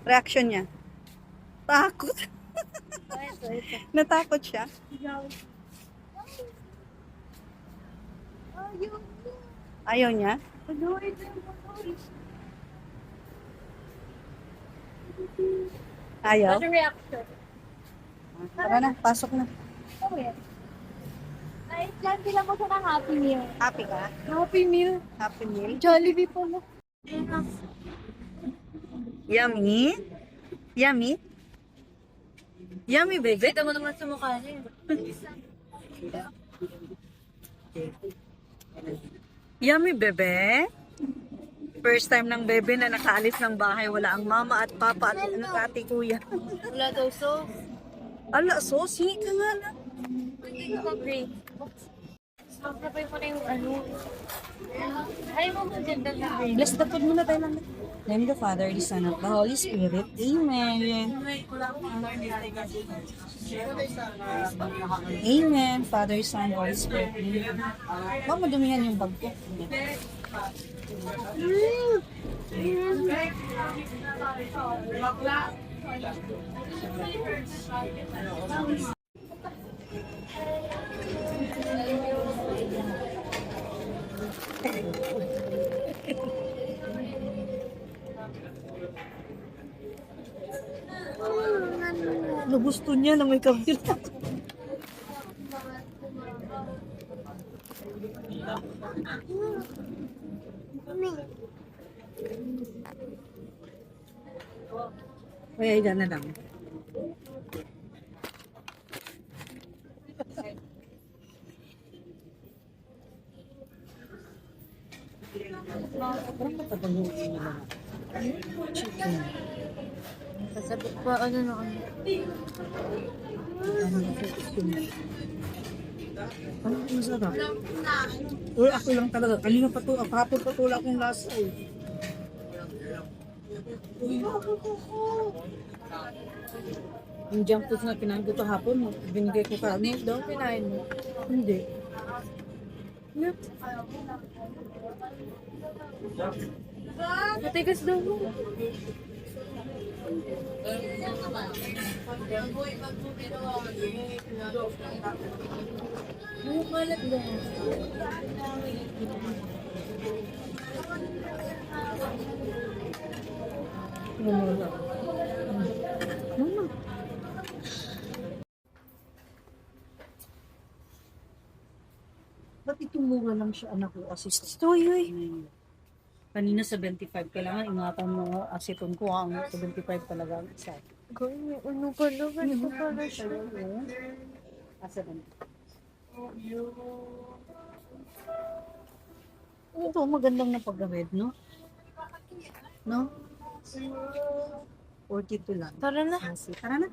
Reaction niya. Takot. Natakot siya. Ayaw niya? Ayaw? Ano reaction? Tara na, pasok na. Ay, plan bilang mo siya ng Happy Meal. Happy ka? Happy Meal? Happy meal? Jollibee po mo. Yummy? Yummy? Yummy, baby? Kita mo naman sa mukha niya. Yummy, bebe? First time ng bebe na nakaalis ng bahay. Wala ang mama at papa at ate kuya. Wala daw so. Ala, saucy ka nga na. Hindi ko ka-break. Sabay mo na yung ano. Ayaw mo maganda na break. Bless the food muna tayo lang. Name the Father, the Son, of the Holy Spirit. Amen. Amen. Father, Son, Holy Spirit. Baka madumihan yung bag ko. Gusto niya na may kabila. Kaya ilan na lang. Parang matagalungin nila. Chicken. Sasabit pa ano na ano. Ano ang masarap? Uy, ako lang talaga. Kanina pa to, kahapon pa to wala akong lasa eh. Yung junk food na kinain ko kahapon, binigay ko ka. Ano daw kinain mo? Hindi. Yep. Matigas daw mo. Ano kalat daw? Mama. Ba't itulungan lang siya anak ko assist? Uy. Kanina 75, kailangan ingatan mo asiton ko ang 75 talaga ang isa. Gawin ano pala? Ano pala siya? Asa ba? Ito, magandang na paggawid, no? No? 42 lang. Tara na. Tara na.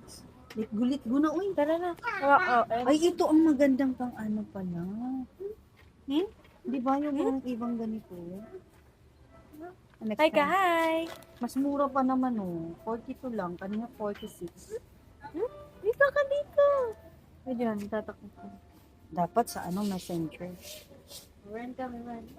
Gulit na, uy. Tara na. Ay, ito ang magandang pang ano pala. Di ba yung mga ibang ganito? Next Hi, time. hi. Mas mura pa naman, oh. 42 lang. Kanina 46. Dito ka dito. Ay, diyan. Tatakot ko. Dapat sa ano, messenger. Run kami, run.